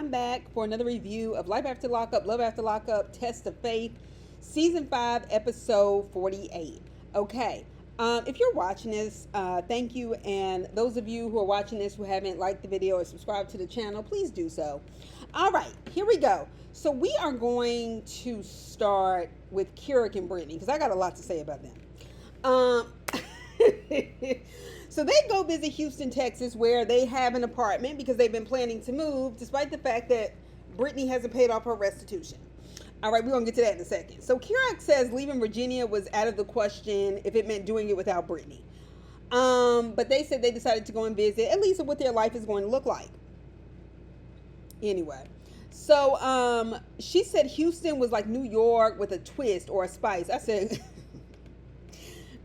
I'm back for another review of Life After Lockup, Love After Lockup, Test of Faith, Season 5, Episode 48. Okay, if you're watching this, thank you. And those of you who are watching this who haven't liked the video or subscribed to the channel, please do so. All right, here we go. So we are going to start with Kier and Britney because I got a lot to say about them. So they go visit Houston, Texas, where they have an apartment because they've been planning to move, despite the fact that Britney hasn't paid off her restitution. All right, we're going to get to that in a second. So Kier says leaving Virginia was out of the question if it meant doing it without Britney. But they said they decided to go and visit, at least what their life is going to look like. Anyway, so she said Houston was like New York with a twist or a spice. I said,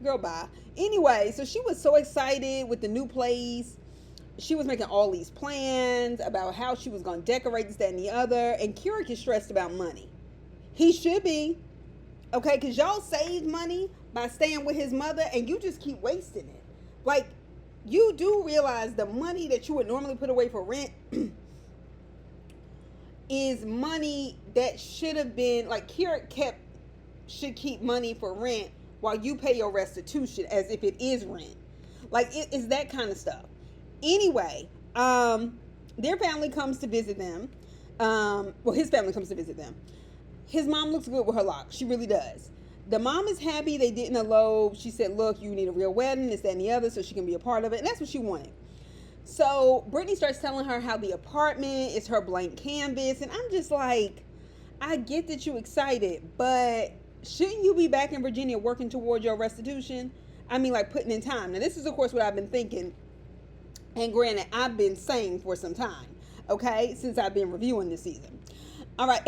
girl, bye. Anyway, so she was so excited with the new place. She was making all these plans about how she was going to decorate this, that, and the other. And Kier is stressed about money. He should be. Okay, because y'all saved money by staying with his mother, and you just keep wasting it. Like, you do realize the money that you would normally put away for rent is money that should have been, like, Kier should keep money for rent while you pay your restitution as if it is rent. Like, it's that kind of stuff. Anyway, their family comes to visit them. Well, his family comes to visit them. His mom looks good with her locks. She really does. The mom is happy they didn't elope. She said, look, you need a real wedding, this, that, and the other, so she can be a part of it. And that's what she wanted. So Britney starts telling her how the apartment is her blank canvas. And I'm just like, I get that you're excited, but shouldn't you be back in Virginia working toward your restitution? I mean, like, putting in time. Now, this is, of course, what I've been thinking. And granted, I've been saying for some time, okay, since I've been reviewing this season. All right.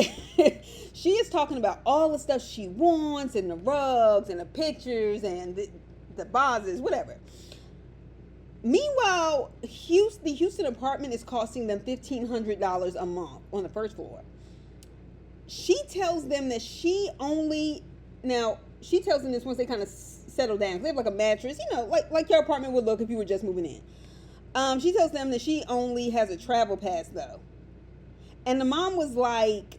She is talking about all the stuff she wants and the rugs and the pictures and the vases, whatever. Meanwhile, the Houston apartment is costing them $1,500 a month on the first floor. She tells them that she tells them this once they kind of settle down. They have like a mattress, you know, like your apartment would look if you were just moving in. She tells them that she only has a travel pass though. And the mom was like,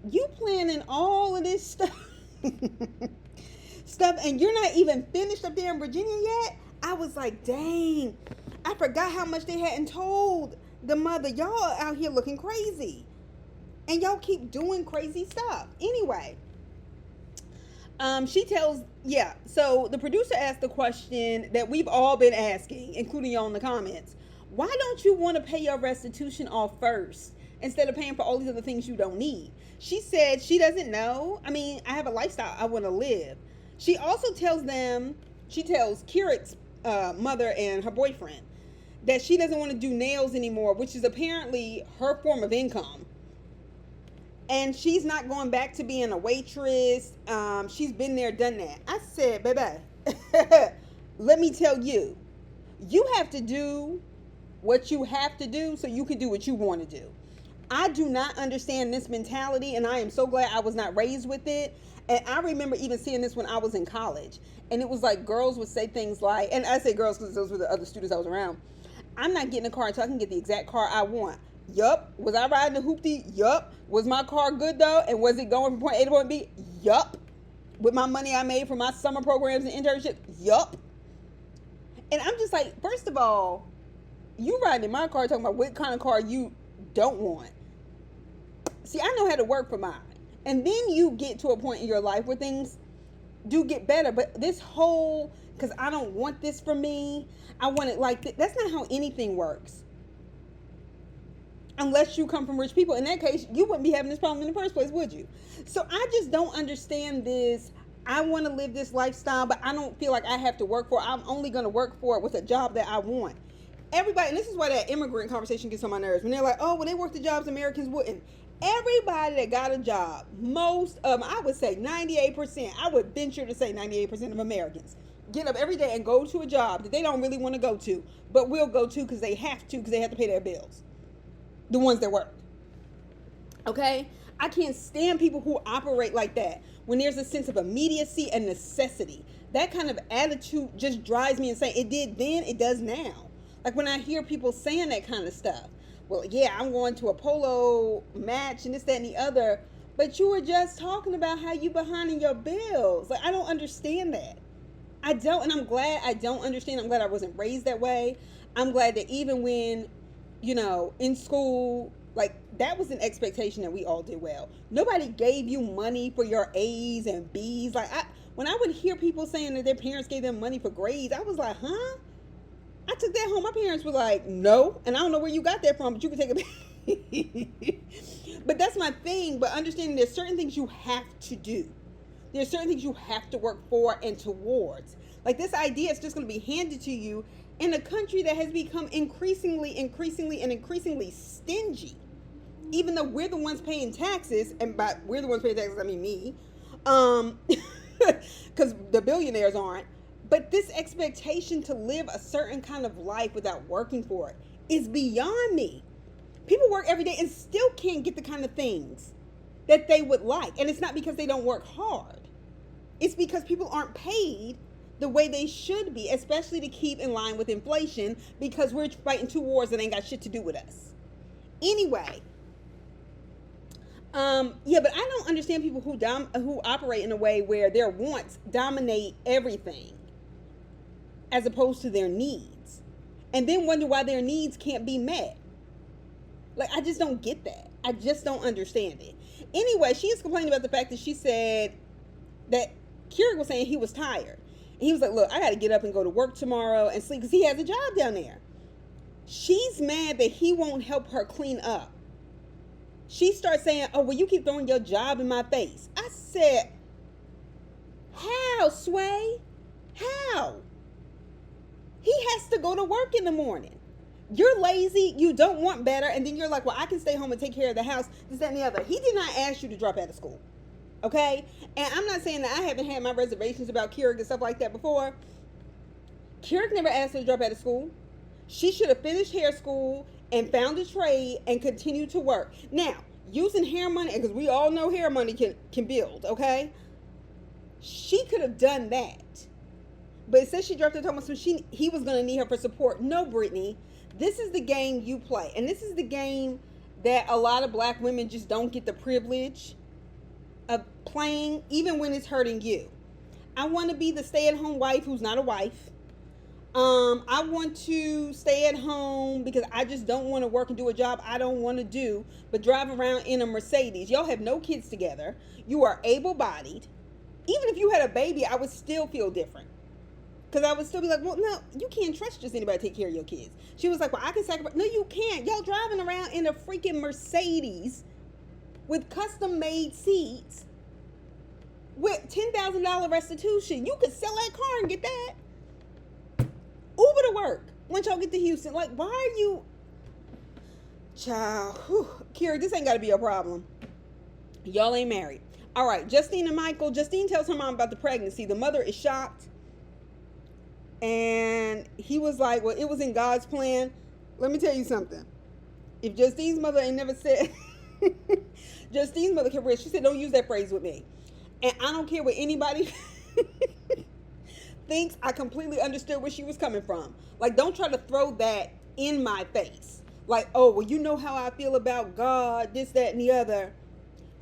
you planning all of this stuff and you're not even finished up there in Virginia yet? I was like, dang, I forgot how much they hadn't told the mother. Y'all out here looking crazy. And y'all keep doing crazy stuff. Anyway, so the producer asked the question that we've all been asking, including y'all in the comments. Why don't you want to pay your restitution off first instead of paying for all these other things you don't need? She said she doesn't know. I mean, I have a lifestyle I want to live. She also tells Keurig mother and her boyfriend that she doesn't want to do nails anymore, which is apparently her form of income. And she's not going back to being a waitress. She's been there, done that. I said, baby, let me tell you, you have to do what you have to do so you can do what you want to do. I do not understand this mentality, and I am so glad I was not raised with it. And I remember even seeing this when I was in college. And it was like girls would say things like, and I say girls because those were the other students I was around, I'm not getting a car until I can get the exact car I want. Yup. Was I riding a hoopty? Yup. Was my car good though? And was it going from point A to point B? Yup. With my money I made from my summer programs and internships? Yup. And I'm just like, first of all, you riding in my car talking about what kind of car you don't want. See, I know how to work for mine. And then you get to a point in your life where things do get better. But this whole, because I don't want this for me, I want it like that's not how anything works. Unless you come from rich people. In that case, you wouldn't be having this problem in the first place, would you? So I just don't understand this. I want to live this lifestyle, but I don't feel like I have to work for it. I'm only going to work for it with a job that I want. Everybody, and this is why that immigrant conversation gets on my nerves. When they're like, oh, well, they work the jobs Americans wouldn't. Everybody that got a job, most of them, I would say 98%, I would venture to say 98% of Americans get up every day and go to a job that they don't really want to go to, but will go to because they have to pay their bills. The ones that work. Okay? I can't stand people who operate like that when there's a sense of immediacy and necessity. That kind of attitude just drives me insane. It did then, it does now. Like when I hear people saying that kind of stuff. well, yeah, I'm going to a polo match and this, that, and the other. But you were just talking about how you behind in your bills. Like, I don't understand that. I don't, and I'm glad I don't understand. I'm glad I wasn't raised that way. I'm glad that even when, in school, like, that was an expectation that we all did well. Nobody gave you money for your A's and B's. Like, when I would hear people saying that their parents gave them money for grades, I was like, huh? I took that home. My parents were like, no. And I don't know where you got that from, but you can take it. But that's my thing. But understanding there's certain things you have to do. There's certain things you have to work for and towards. Like, this idea is just going to be handed to you in a country that has become increasingly stingy. Even though we're the ones paying taxes, and by we're the ones paying taxes, I mean me. Because the billionaires aren't. But this expectation to live a certain kind of life without working for it is beyond me. People work every day and still can't get the kind of things that they would like. And it's not because they don't work hard. It's because people aren't paid the way they should be, especially to keep in line with inflation, because we're fighting two wars that ain't got shit to do with us. Anyway, but I don't understand people who operate in a way where their wants dominate everything as opposed to their needs, and then wonder why their needs can't be met. Like, I just don't get that. I just don't understand it. Anyway, she is complaining about the fact that she said that Kier was saying he was tired. And he was like, look, I got to get up and go to work tomorrow and sleep because he has a job down there. She's mad that he won't help her clean up. She starts saying, oh, well, you keep throwing your job in my face. I said, how, Sway? How? He has to go to work in the morning. You're lazy, you don't want better, and then you're like, well, I can stay home and take care of the house, this, that, and the other. He did not ask you to drop out of school, okay? And I'm not saying that I haven't had my reservations about Kier and stuff like that before. Kier never asked her to drop out of school. She should have finished hair school and found a trade and continued to work. Now, using hair money, because we all know hair money can build, okay? She could have done that. But it says she dropped out of home, so he was going to need her for support. No, Britney. This is the game you play. And this is the game that a lot of black women just don't get the privilege of playing, even when it's hurting you. I want to be the stay-at-home wife who's not a wife. I want to stay at home because I just don't want to work and do a job I don't want to do, but drive around in a Mercedes. Y'all have no kids together. You are able-bodied. Even if you had a baby, I would still feel different. Because I would still be like, well, no, you can't trust just anybody to take care of your kids. She was like, well, I can sacrifice. No, you can't. Y'all driving around in a freaking Mercedes with custom-made seats with $10,000 restitution. You could sell that car and get that. Uber to work once y'all get to Houston. Like, why are you... Child. Kier, this ain't got to be a problem. Y'all ain't married. All right, Justine and Michael. Justine tells her mom about the pregnancy. The mother is shocked. And he was like, well, it was in God's plan. Let me tell you something. If Justine's mother ain't never said... Justine's mother can rich. She said, don't use that phrase with me. And I don't care what anybody thinks. I completely understood where she was coming from. Like, don't try to throw that in my face. Like, oh, well, you know how I feel about God, this, that, and the other.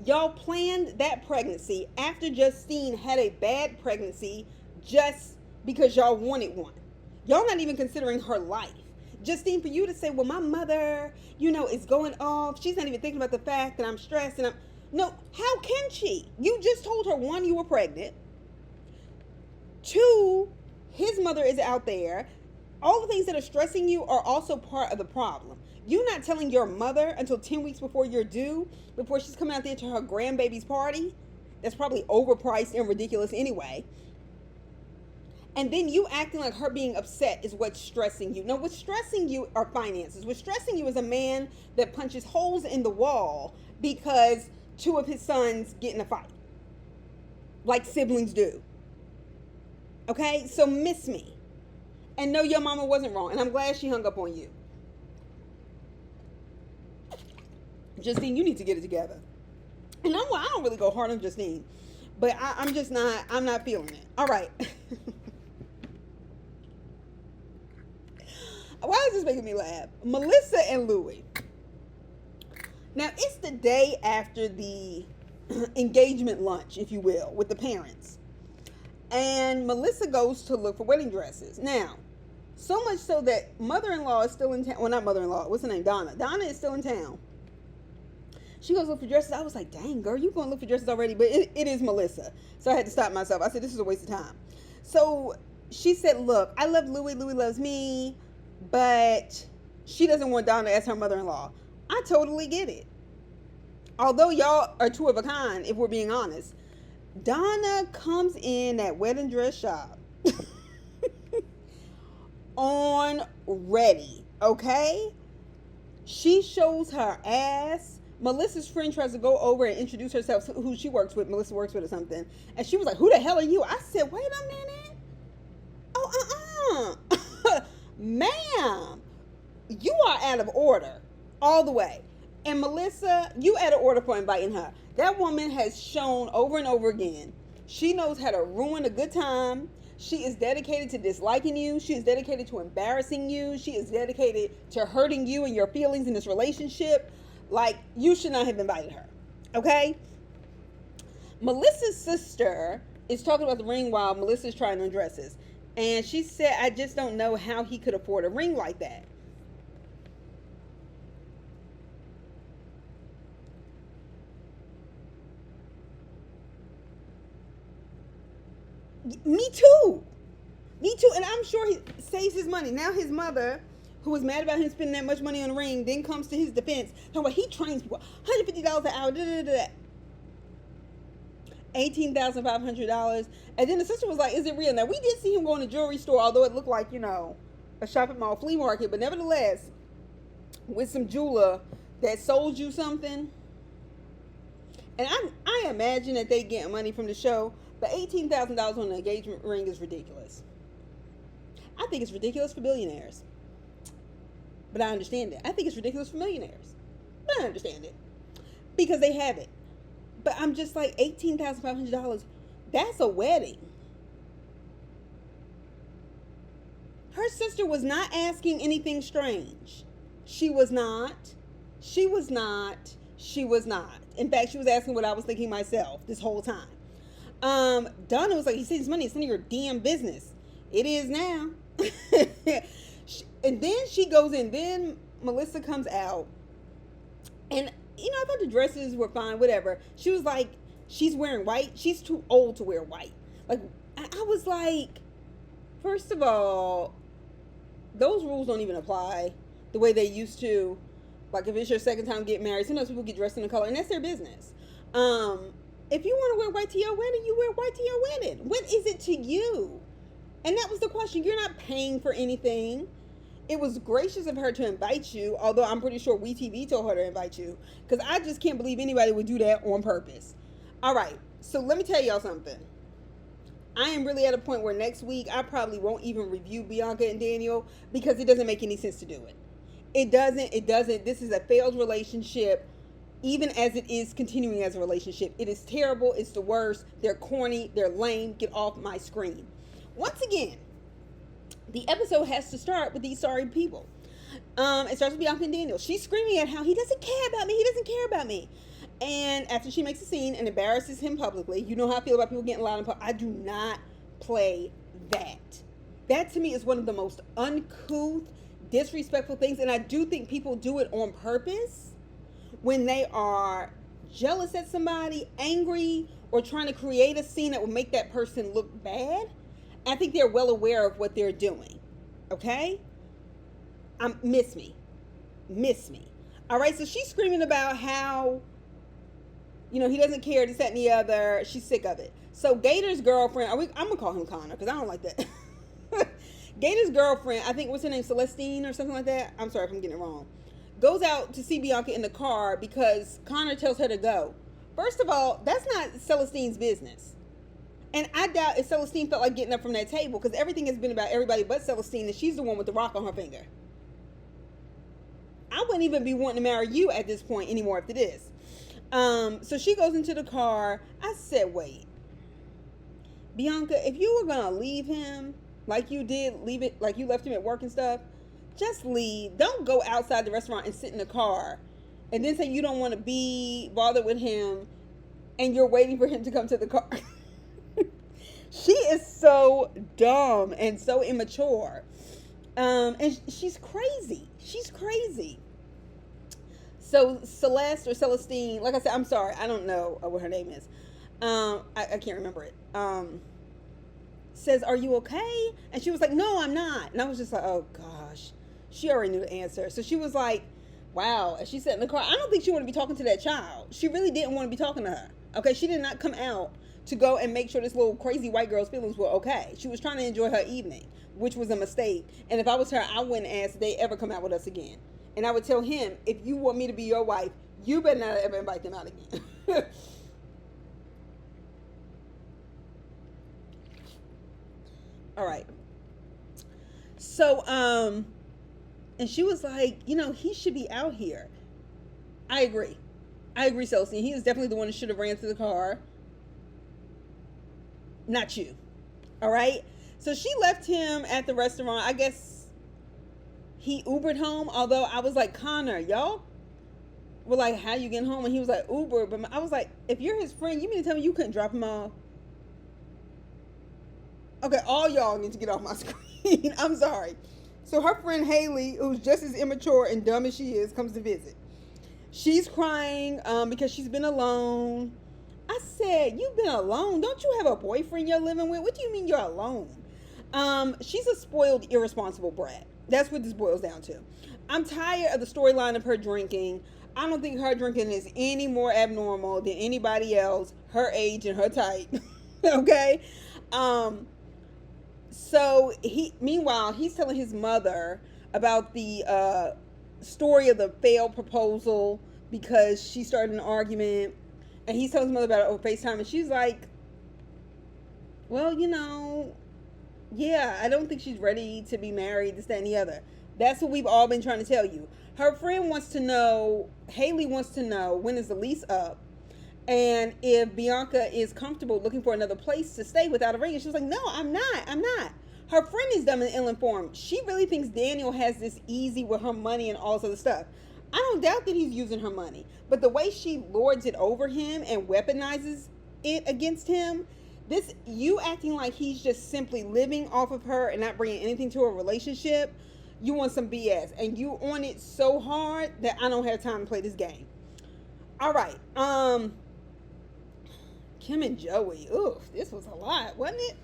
Y'all planned that pregnancy after Justine had a bad pregnancy just because y'all wanted one. Y'all not even considering her life. Justine, for you to say, well, my mother, is going off. She's not even thinking about the fact that I'm stressed. No, how can she? You just told her, one, you were pregnant. Two, his mother is out there. All the things that are stressing you are also part of the problem. You not telling your mother until 10 weeks before you're due, before she's coming out there to her grandbaby's party. That's probably overpriced and ridiculous anyway. And then you acting like her being upset is what's stressing you. No, what's stressing you are finances. What's stressing you is a man that punches holes in the wall because two of his sons get in a fight. Like siblings do. Okay? So miss me. And no, your mama wasn't wrong. And I'm glad she hung up on you. Justine, you need to get it together. And I don't really go hard on Justine. But I'm not feeling it. All right. Why is this making me laugh? Melissa and Louie. Now, it's the day after the engagement lunch, if you will, with the parents. And Melissa goes to look for wedding dresses. Now, so much so that mother-in-law is still in town. Well, not mother-in-law. What's her name? Donna. Donna is still in town. She goes look for dresses. I was like, dang, girl, you going to look for dresses already? But it is Melissa. So I had to stop myself. I said, this is a waste of time. So she said, look, I love Louie. Louie loves me. But she doesn't want Donna as her mother-in-law. I totally get it. Although y'all are two of a kind, if we're being honest. Donna comes in that wedding dress shop on ready, okay? She shows her ass. Melissa's friend tries to go over and introduce herself, who she works with. Melissa works with or something. And she was like, who the hell are you? I said, wait a minute. Oh, ma'am, you are out of order all the way. And Melissa, you out of order for inviting her. That woman has shown over and over again. She knows how to ruin a good time. She is dedicated to disliking you. She is dedicated to embarrassing you. She is dedicated to hurting you and your feelings in this relationship. Like, you should not have invited her. Okay? Melissa's sister is talking about the ring while Melissa's trying on dresses. And she said, I just don't know how he could afford a ring like that. Me too. Me too. And I'm sure he saves his money. Now his mother, who was mad about him spending that much money on a ring, then comes to his defense. Talking about he trains people. $150 an hour. $18,500. And then the sister was like, is it real? Now, we did see him go in a jewelry store, although it looked like, a shopping mall flea market. But nevertheless, with some jeweler that sold you something. And I imagine that they get money from the show. But $18,000 on an engagement ring is ridiculous. I think it's ridiculous for billionaires. But I understand it. I think it's ridiculous for millionaires. But I understand it. Because they have it. But I'm just like, $18,500, that's a wedding. Her sister was not asking anything strange. She was not. She was not. She was not. In fact, she was asking what I was thinking myself this whole time. Donna was like, he saves money, it's none of your damn business. It is now. And then she goes in, then Melissa comes out, and I thought the dresses were fine, whatever. She was like, she's wearing white, she's too old to wear white. Like, I was like, first of all, those rules don't even apply the way they used to. Like, if it's your second time getting married, sometimes people get dressed in a color, and that's their business. If you want to wear white to your wedding, you wear white to your wedding. What is it to you? And that was the question. You're not paying for anything. It was gracious of her to invite you, although I'm pretty sure WeTV told her to invite you, because I just can't believe anybody would do that on purpose. All right, so let me tell y'all something. I am really at a point where next week I probably won't even review Bianca and Daniel because it doesn't make any sense to do it. It doesn't. This is a failed relationship. Even as it is continuing as a relationship, it is terrible. It's the worst. They're corny. They're lame. Get off my screen. Once again, the episode has to start with these sorry people. It starts with Bianca and Daniel. She's screaming at how he doesn't care about me. He doesn't care about me. And after she makes a scene and embarrasses him publicly, you know how I feel about people getting loud in public. I do not play that. That to me is one of the most uncouth, disrespectful things. And I do think people do it on purpose. When they are jealous at somebody, angry, or trying to create a scene that will make that person look bad, I think they're well aware of what they're doing. Okay? Miss me. All right, so she's screaming about how, he doesn't care, this, that, and the other. She's sick of it. So Gator's girlfriend, I'm going to call him Connor because I don't like that. Gator's girlfriend, I think, what's her name, Celestine or something like that? I'm sorry if I'm getting it wrong. Goes out to see Bianca in the car because Connor tells her to go. First of all, that's not Celestine's business. And I doubt if Celestine felt like getting up from that table because everything has been about everybody but Celestine, and she's the one with the rock on her finger. I wouldn't even be wanting to marry you at this point anymore if it is. So she goes into the car. I said, wait. Bianca, if you were going to leave him like you did, leave it like you left him at work and stuff, just leave. Don't go outside the restaurant and sit in the car and then say you don't want to be bothered with him, and you're waiting for him to come to the car. She is so dumb and so immature. And she's crazy. She's crazy. So Celeste or Celestine, like I said, I'm sorry, I don't know what her name is. I can't remember it. Says, "Are you okay?" And she was like, "No, I'm not." And I was just like, "Oh gosh," she already knew the answer. So she was like, "Wow." And she sat in the car. I don't think she wanted to be talking to that child. She really didn't want to be talking to her. Okay, she did not come out to go and make sure this little crazy white girl's feelings were okay. She was trying to enjoy her evening, which was a mistake. And if I was her, I wouldn't ask if they ever come out with us again. And I would tell him, if you want me to be your wife, you better not ever invite them out again. All right. So, and she was like, he should be out here. I agree. I agree, Celestine. He is definitely the one that should have ran to the car. Not you. All right. So she left him at the restaurant. I guess he Ubered home. Although I was like, Connor, y'all were like, how you getting home? And he was like, Uber. But I was like, if you're his friend, you mean to tell me you couldn't drop him off? Okay, all y'all need to get off my screen. I'm sorry. So her friend Haley, who's just as immature and dumb as she is, comes to visit. She's crying because she's been alone. I said, you've been alone? Don't you have a boyfriend you're living with? What do you mean you're alone? She's a spoiled, irresponsible brat. That's what this boils down to. I'm tired of the storyline of her drinking. I don't think her drinking is any more abnormal than anybody else her age and her type. Okay? So meanwhile, he's telling his mother about the story of the failed proposal because she started an argument, and he's telling his mother about it over FaceTime, and she's like, well, yeah, I don't think she's ready to be married, this, that, and the other. That's what we've all been trying to tell you. Her friend wants to know, Haley wants to know, when is the lease up? And if Bianca is comfortable looking for another place to stay without a ring. And she was like, no, I'm not. Her friend is dumb and ill-informed. She really thinks Daniel has this easy with her money and all this other stuff. I don't doubt that he's using her money. But the way she lords it over him and weaponizes it against him, you acting like he's just simply living off of her and not bringing anything to a relationship, you want some BS. And you on it so hard that I don't have time to play this game. All right. Kim and Joey. Ooh, this was a lot, wasn't it?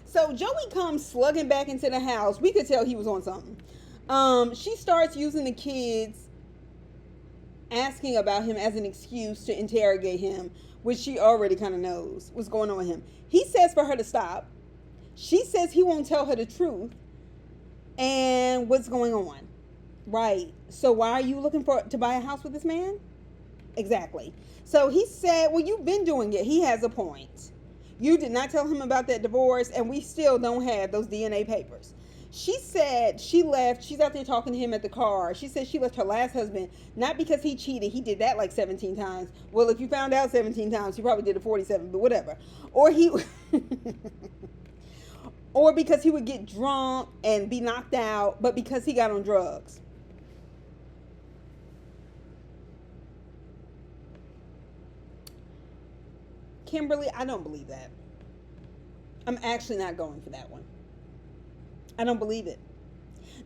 So Joey comes slugging back into the house. We could tell he was on something. She starts using the kids asking about him as an excuse to interrogate him, which she already kind of knows what's going on with him. He says for her to stop. She says he won't tell her the truth and what's going on. Right. So why are you looking to buy a house with this man? Exactly. So he said, well, you've been doing it. He has a point. You did not tell him about that divorce, and we still don't have those DNA papers. She said she left. She's out there talking to him at the car. She said she left her last husband, not because he cheated. He did that like 17 times. Well, if you found out 17 times, he probably did it 47, but whatever. Or or because he would get drunk and be knocked out, but because he got on drugs. Kimberly, I don't believe that. I'm actually not going for that one. I don't believe it.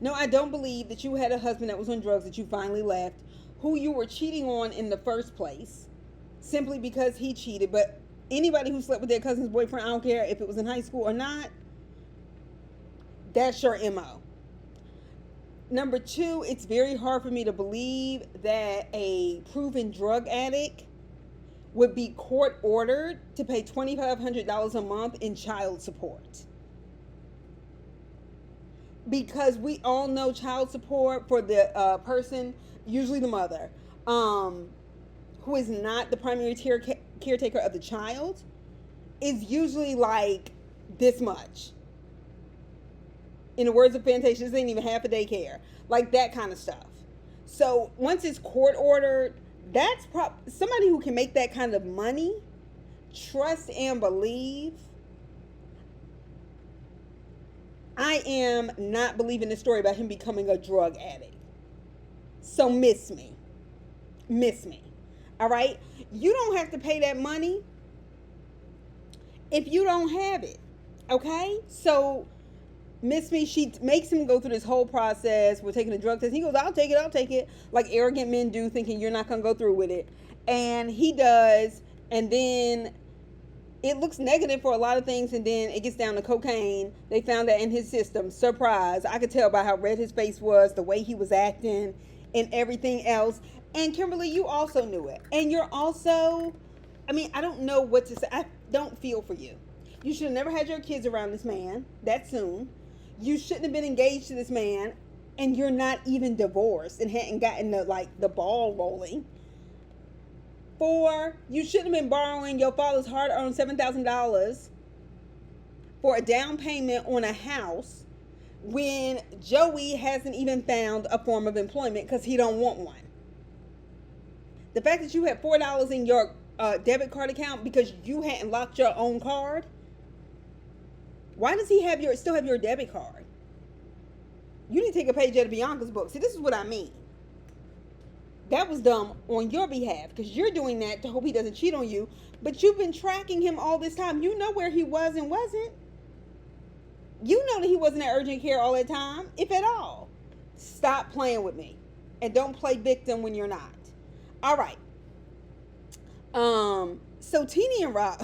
No, I don't believe that you had a husband that was on drugs that you finally left, who you were cheating on in the first place, simply because he cheated. But anybody who slept with their cousin's boyfriend, I don't care if it was in high school or not, that's your MO. Number two, it's very hard for me to believe that a proven drug addict would be court ordered to pay $2,500 a month in child support. Because we all know child support for the person, usually the mother, who is not the primary caretaker of the child, is usually like this much. In the words of Fantasia, this ain't even half a daycare. Like that kind of stuff. So once it's court ordered, that's somebody who can make that kind of money, trust and believe. I am not believing the story about him becoming a drug addict. So miss me. Miss Me. All right? You don't have to pay that money if you don't have it. Okay? So, Miss Me, she makes him go through this whole process. We're taking a drug test. He goes, I'll take it. Like arrogant men do, thinking you're not going to go through with it. And he does. And then it looks negative for a lot of things. And then it gets down to cocaine. They found that in his system. Surprise. I could tell by how red his face was, the way he was acting, and everything else. And Kimberly, you also knew it. And you're also, I don't know what to say. I don't feel for you. You should have never had your kids around this man that soon. You shouldn't have been engaged to this man, and you're not even divorced and hadn't gotten the ball rolling. 4, you shouldn't have been borrowing your father's hard-earned $7,000 for a down payment on a house when Joey hasn't even found a form of employment because he don't want one. The fact that you had $4 in your debit card account because you hadn't locked your own card. Why does he still have your debit card? You need to take a page out of Bianca's book. See, this is what I mean. That was dumb on your behalf because you're doing that to hope he doesn't cheat on you. But you've been tracking him all this time. You know where he was and wasn't. You know that he wasn't at urgent care all that time, if at all. Stop playing with me. And don't play victim when you're not. All right. So Teenie and Rob.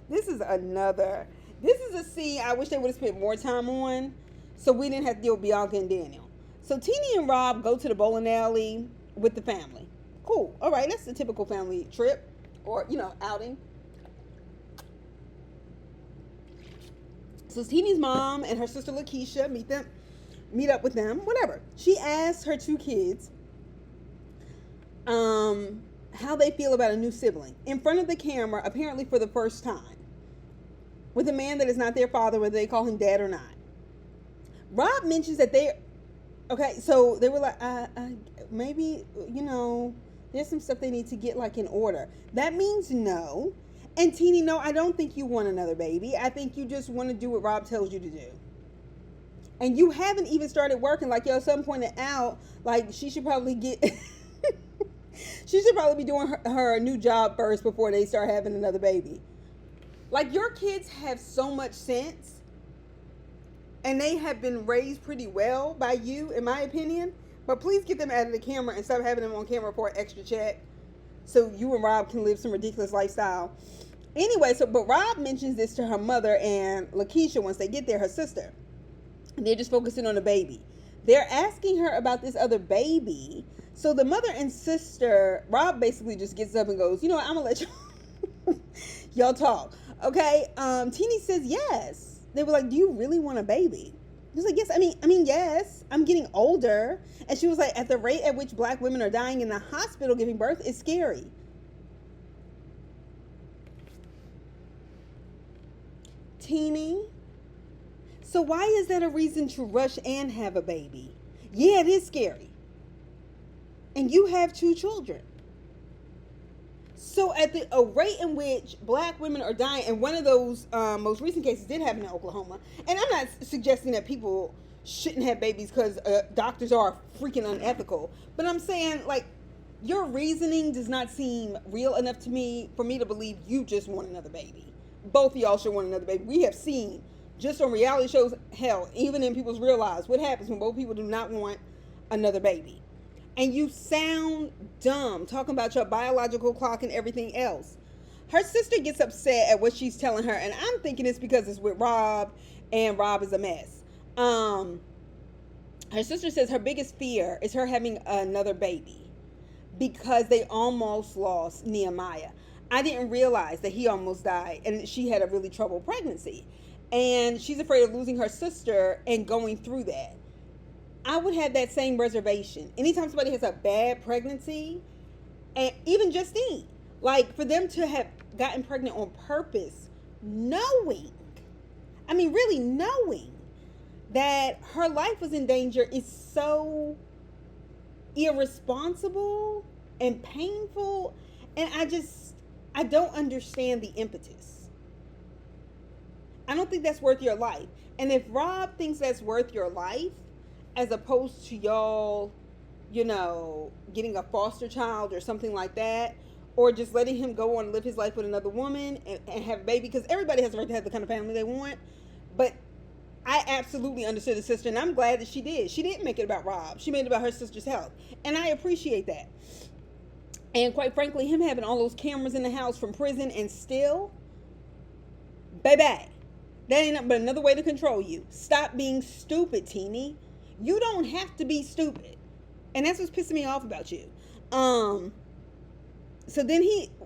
This is a scene I wish they would have spent more time on so we didn't have to deal with Bianca and Daniel. So Teenie and Rob go to the bowling alley with the family. Cool. All right, that's a typical family trip or, outing. So Teenie's mom and her sister Lakeisha meet up with them, whatever. She asks her 2 kids how they feel about a new sibling in front of the camera, apparently for the first time, with a man that is not their father, whether they call him dad or not. Rob mentions that so they were like, maybe, there's some stuff they need to get in order. That means no. And Teenie, no, I don't think you want another baby. I think you just want to do what Rob tells you to do. And you haven't even started working. Some pointed out, she should probably she should probably be doing her new job first before they start having another baby. Your kids have so much sense, and they have been raised pretty well by you, in my opinion. But please get them out of the camera and stop having them on camera for an extra check so you and Rob can live some ridiculous lifestyle. Anyway, but Rob mentions this to her mother and Lakeisha once they get there, her sister. And they're just focusing on the baby. They're asking her about this other baby. So the mother and sister, Rob basically just gets up and goes, I'm going to let y'all talk. Okay, Teenie says yes. They were like, do you really want a baby? He was like, yes, yes, I'm getting older. And she was like, at the rate at which black women are dying in the hospital giving birth is scary. Teenie, so why is that a reason to rush and have a baby? Yeah, it is scary. And you have 2 children. So at the rate in which black women are dying, and one of those most recent cases did happen in Oklahoma, and I'm not suggesting that people shouldn't have babies because doctors are freaking unethical, but I'm saying, your reasoning does not seem real enough to me for me to believe you just want another baby. Both of y'all should want another baby. We have seen, just on reality shows, hell, even in people's real lives, what happens when both people do not want another baby. And you sound dumb talking about your biological clock and everything else. Her sister gets upset at what she's telling her, and I'm thinking it's because it's with Rob, and Rob is a mess. Her sister says her biggest fear is her having another baby because they almost lost Nehemiah. I didn't realize that he almost died, and she had a really troubled pregnancy. And she's afraid of losing her sister and going through that. I would have that same reservation. Anytime somebody has a bad pregnancy, and even Justine, for them to have gotten pregnant on purpose, knowing that her life was in danger is so irresponsible and painful. And I don't understand the impetus. I don't think that's worth your life. And if Rob thinks that's worth your life, as opposed to y'all, getting a foster child or something like that, or just letting him go on and live his life with another woman and have a baby, because everybody has the right to have the kind of family they want. But I absolutely understood the sister, and I'm glad that she did. She didn't make it about Rob. She made it about her sister's health, and I appreciate that. And quite frankly, him having all those cameras in the house from prison and still, baby, that ain't nothing but another way to control you. Stop being stupid, Teeny. You don't have to be stupid. And that's what's pissing me off about you. So then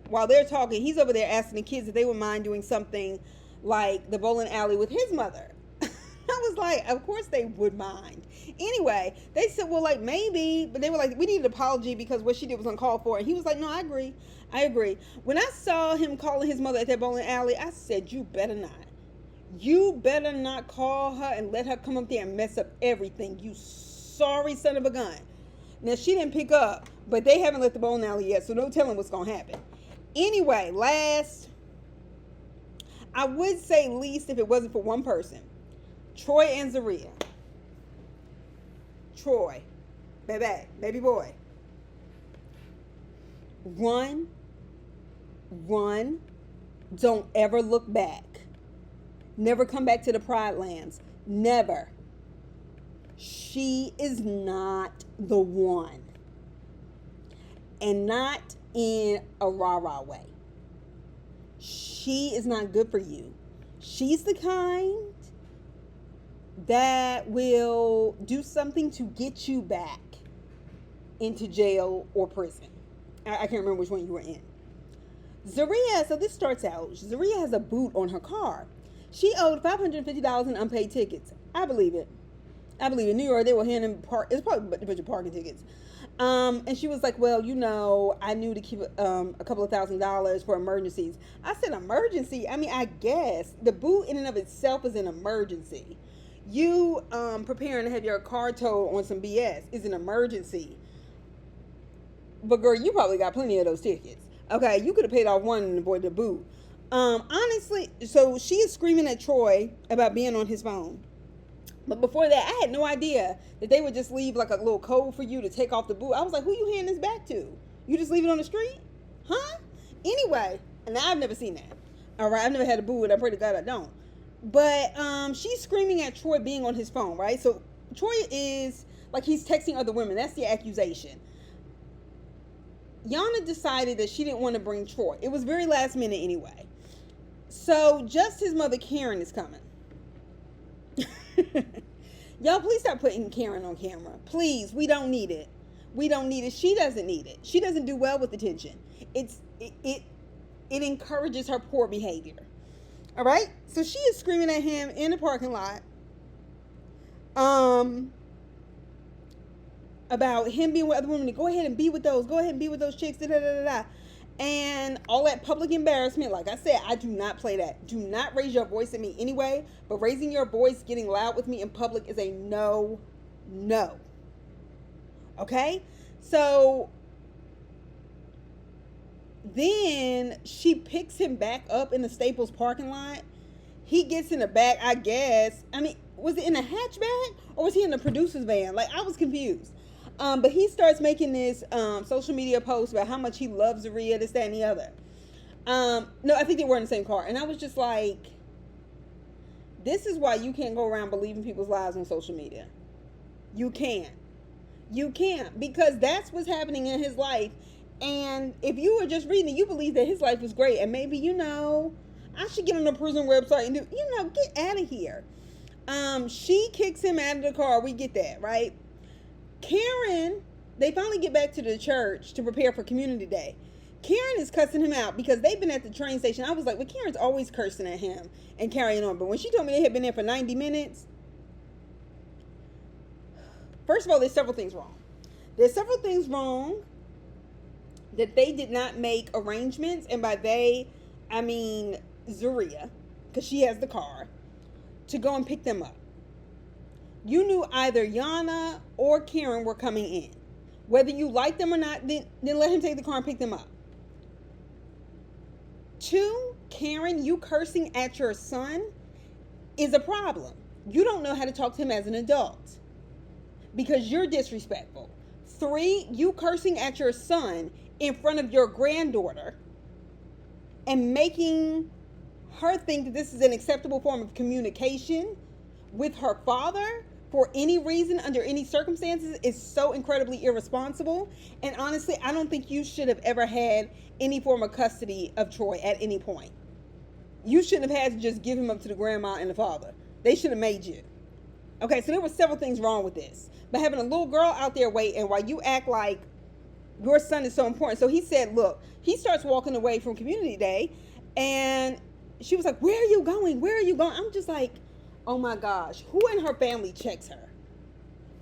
while they're talking, he's over there asking the kids if they would mind doing something like the bowling alley with his mother. I was like, of course they would mind. Anyway, they said, well, like, maybe, but they were like, we need an apology because what she did was uncalled for. And he was like, no, I agree. When I saw him calling his mother at that bowling alley, I said, you better not. You better not call her and let her come up there and mess up everything. You sorry son of a gun. Now, she didn't pick up, but they haven't left the bowling alley yet, so no telling what's going to happen. Anyway, I would say least if it wasn't for one person. Troy and Zaria. Troy, baby boy. Run, don't ever look back. Never come back to the Pride Lands. Never. She is not the one. And not in a rah-rah way. She is not good for you. She's the kind that will do something to get you back into jail or prison. I can't remember which one you were in. Zaria, so this starts out, Zaria has a boot on her car. She owed $550 in unpaid tickets. I believe it. In New York, they were handing it's probably a bunch of parking tickets. And she was like, well, I knew to keep a couple of $1,000s for emergencies. I said, emergency? I mean, I guess the boot in and of itself is an emergency. You preparing to have your car towed on some BS is an emergency. But girl, you probably got plenty of those tickets. Okay, you could have paid off one and avoided the boot. Honestly, so she is screaming at Troy about being on his phone. But before that, I had no idea that they would just leave like a little code for you to take off the boot. I was like, who you handing this back to? You just leave it on the street? Huh? Anyway, and I've never seen that. All right, I've never had a boot. I pray to God I don't. But she's screaming at Troy being on his phone, right? So Troy is like he's texting other women. That's the accusation. Yana decided that she didn't want to bring Troy. It was very last minute anyway. So just his mother Karen is coming. Y'all, please stop putting Karen on camera. Please, we don't need it. She doesn't need it. She doesn't do well with attention. It encourages her poor behavior. All right? So she is screaming at him in the parking lot. About him being with other women. Go ahead and be with those chicks. Da, da, da, da. And all that public embarrassment. Like I said, I do not play that. Do not raise your voice at me anyway. But raising your voice, getting loud with me in public is a no. Okay? So then she picks him back up in the Staples parking lot. He gets in the back, I guess. I mean, was it in a hatchback or was he in the producer's van? Like, I was confused. But he starts making this social media post about how much he loves Zaria, this, that, and the other. No, I think they were in the same car. And I was just like, this is why you can't go around believing people's lives on social media. You can't. Because that's what's happening in his life. And if you were just reading it, you believe that his life was great. And maybe, I should get on the prison website and get out of here. She kicks him out of the car. We get that, right? Karen, they finally get back to the church to prepare for community day. Karen is cussing him out because they've been at the train station. I was like, well, Karen's always cursing at him and carrying on. But when she told me they had been there for 90 minutes, first of all, there's several things wrong. That they did not make arrangements. And by they, I mean Zaria, because she has the car, to go and pick them up. You knew either Yana or Karen were coming in. Whether you like them or not, then let him take the car and pick them up. 2, Karen, you cursing at your son is a problem. You don't know how to talk to him as an adult because you're disrespectful. 3, you cursing at your son in front of your granddaughter and making her think that this is an acceptable form of communication with her father for any reason, under any circumstances, is so incredibly irresponsible. And honestly, I don't think you should have ever had any form of custody of Troy at any point. You shouldn't have had to just give him up to the grandma and the father. They should have made you. Okay, so there were several things wrong with this. But having a little girl out there waiting while you act like your son is so important. So he said, look, he starts walking away from community day, and she was like, where are you going? Where are you going? I'm just like, oh my gosh, who in her family checks her?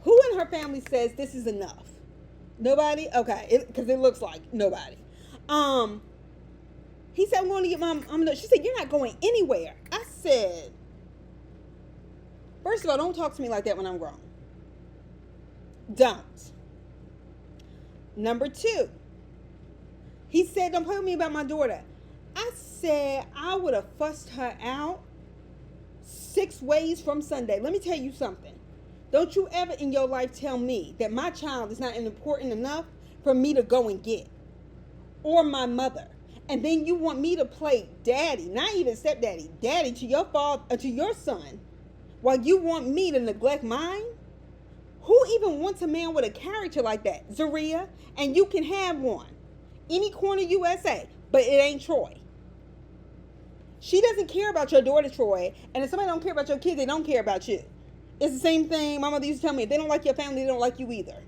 Who in her family says this is enough? Nobody? Okay, because it looks like nobody. He said, I'm going to get my mom. She said, you're not going anywhere. I said, first of all, don't talk to me like that when I'm grown. Don't. Number 2, he said, don't play with me about my daughter. I said, I would have fussed her out 6 ways from Sunday. Let me tell you something. Don't you ever in your life tell me that my child is not important enough for me to go and get, or my mother. And then you want me to play daddy, not even stepdaddy, daddy to your father, to your son, while you want me to neglect mine? Who even wants a man with a character like that? Zaria, and you can have one. Any corner USA, but it ain't Troy. She doesn't care about your daughter, Troy, and if somebody don't care about your kids, they don't care about you. It's the same thing my mother used to tell me. If they don't like your family, they don't like you either.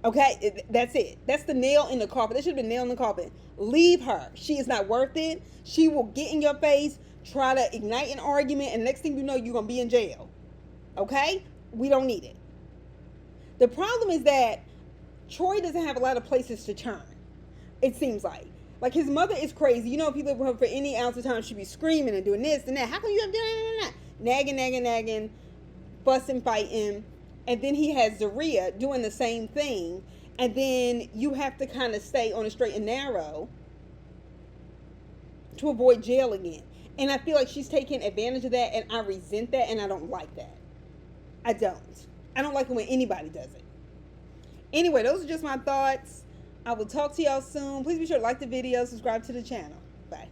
Okay, that's it. That's the nail in the coffin. That should have been nail in the coffin. Leave her. She is not worth it. She will get in your face, try to ignite an argument, and next thing you know, you're going to be in jail. Okay? We don't need it. The problem is that Troy doesn't have a lot of places to turn, it seems like. Like, his mother is crazy. You know, if you live with her for any ounce of time, she'd be screaming and doing this and that. How come you have done that? Nagging, fussing, fighting. And then he has Zaria doing the same thing. And then you have to kind of stay on a straight and narrow to avoid jail again. And I feel like she's taking advantage of that, and I resent that, and I don't like that. I don't. I don't like it when anybody does it. Anyway, those are just my thoughts. I will talk to y'all soon. Please be sure to like the video, subscribe to the channel. Bye.